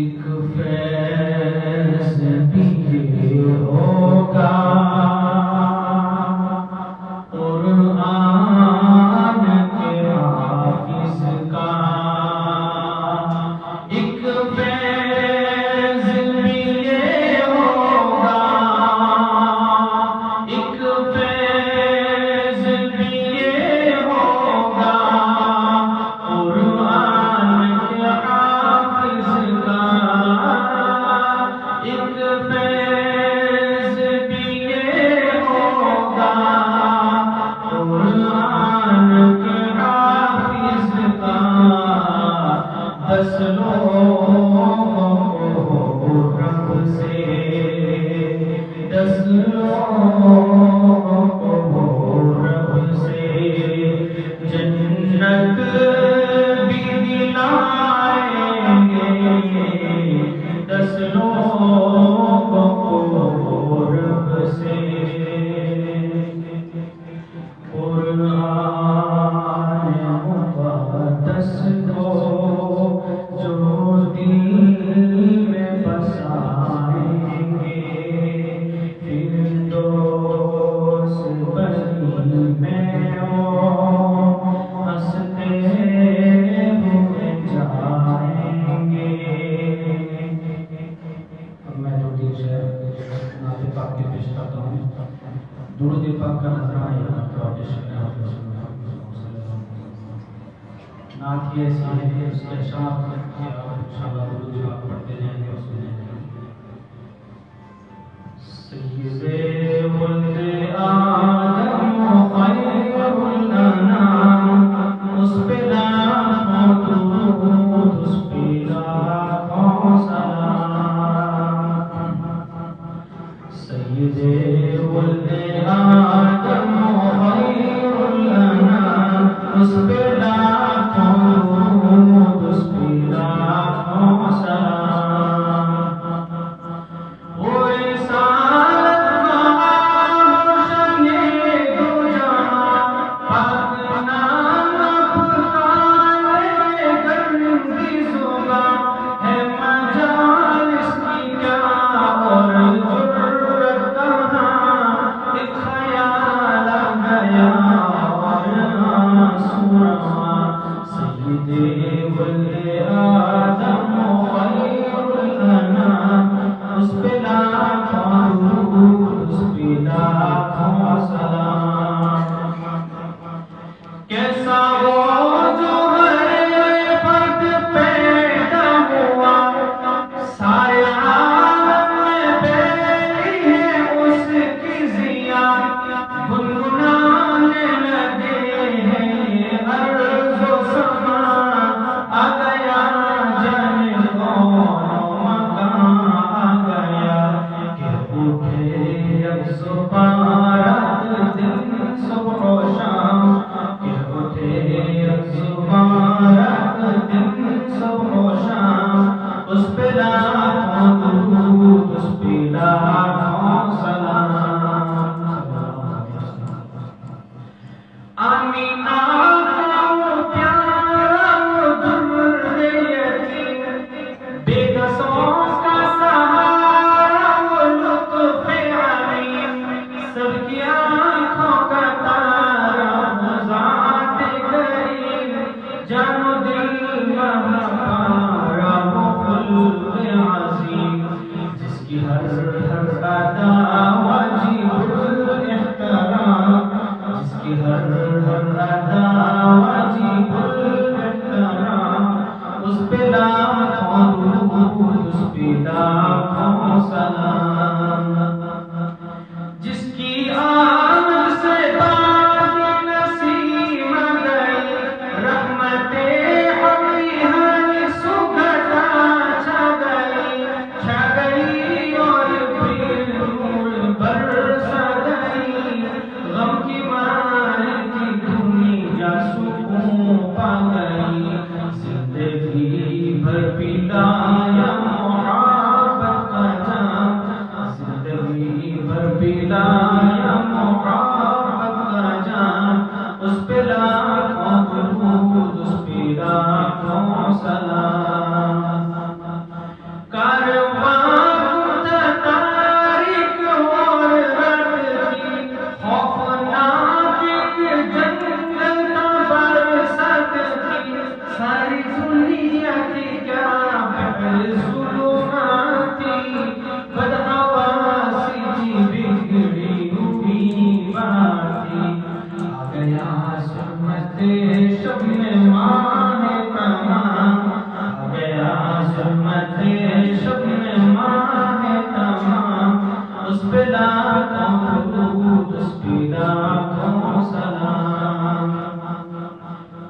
ایک فیض بھی یہ نعت ہی ایسی ہے کہ اس کے اشعار کی آپ انشاءاللہ درود پاک پڑھتے جائیں گے اور سنتے جائیں گے۔ سید ولد آدم خیر الانام، اس پہ لاکھوں درود، اس پہ لاکھوں سلام۔ سید ولد آدم خیر الانام، اس پہ لاکھوں درود، اس پہ لاکھوں سلام۔ وہ رسالت روشن دو جہاں، پاک نام پکارے گردی زباں، ہے مجالس کی کیا اور جرت کہاں، ایک خیال آ گیا اور آنسو رواں۔ سید ولد آدم خیر الانام، اس پہ لاکھوں درود، اس پہ لاکھوں سلام۔ کیسا وہ جو ہر فرد پیدا ہوا، سارے عالم میں پھیلی ہے اس کی ضیا، گنگنانے لگے ہیں ارض و سما، آ گیا جانے کون مکان، آ گیا کہ اٹھے یکس بارات دن صبح و شام، کہ اٹھے یکس بارات دن صبح و شام، اس پہ لاکھوں درود، اس پہ لاکھوں سلام۔ آمینہ کا پیارا در یتیم، بے کسوں کا سہارا وہ لطف علیم، سب کی آنکھوں کا تارا وہ ذات کریم، جان و دل مہپارا وہ خلق عظیم، جس کی ہر ہر ادا واجب الاحترام، جس کی ہر ہر ادا واجب الاحترام، اس پہ لاکھوں درود، اس پہ لاکھوں سلام۔ جس کی آمد سے بادی نسیم گئی، رحمت حقی ہر سگھتا چھا گئی اور پھر نور برس گئی، غم کی مارتی دنیا سکون پا گئی، زندگی بھر پلایا محبت کا جام، زندگی بھر پلایا محبت کا جام، اس پہ لاکھوں درود، اس پہ لاکھوں سلام۔ کارواں تاریک اور رات کی، خوفناک ایک جنگل کا برسات کی، ساری دنیا کی کیا بہر ظلمات تھی، بدحواسی کی بگڑی ہوئی بات تھی، آ گیا ظلمت شب میں ماہ تمام، آ گیا ظلمت شب میں ماہ تمام، اس پہ لاکھوں درود، اس پہ لاکھوں سلام۔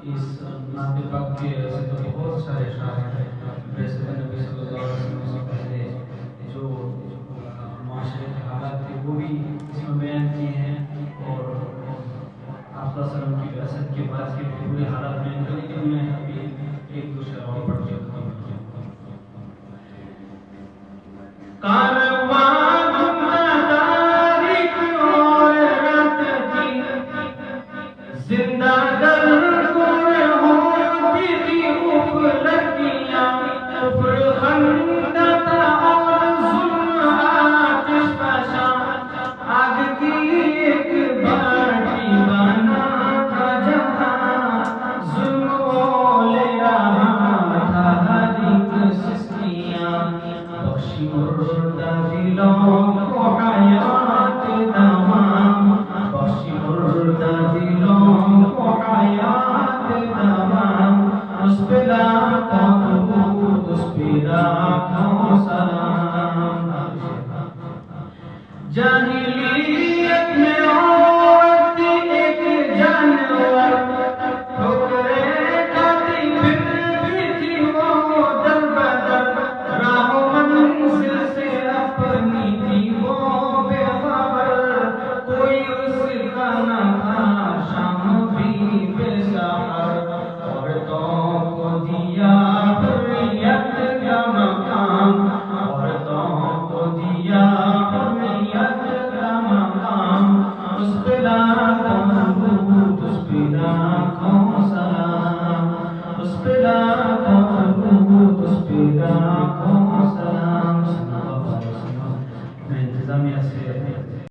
اس نعت پاک کے ایسے تو بہت سارے اشعار ہیں، ویسے تو نبی صلی اللہ علیہ وسلم سے پہلے جو معاشرے کے حالات تھے وہ بھی اس میں بیان کیے ہیں، اور آپ صلی اللہ علیہ وسلم کی بعثت کے بعد کے پورے حالات بیان کیے، لیکن میں ابھی ایک دو شعر اور پڑھ کے ختم کرتا ہوں۔ کارواں تاریک اور رات کی، زندہ در گم ہوتی تھی افلکیاں، کفر خندق اور ظلم آتش فشاں، آگ کی ایک باٹی بنا تھا جہاں، ظلم وہ لے رہا تھا ہر ایک سسکیاں، بخشی مردہ دلوں کو حیات تمام، بخشی مردہ دلوں کو حیات تمام، جانور ٹھوکریں کھاتی پھر بھی تھی وہ در بدر، راہ و منزل سے اپنی تھی وہ بے خبر، کوئی اس کا نہ تھا شام بھی بے سحر، عورتوں کو دیا حریت کا مقام، عورتوں کو دیا حریت کا مقام، اس پہ لاکھوں درود، اس پہ لاکھوں سلام، اس پہ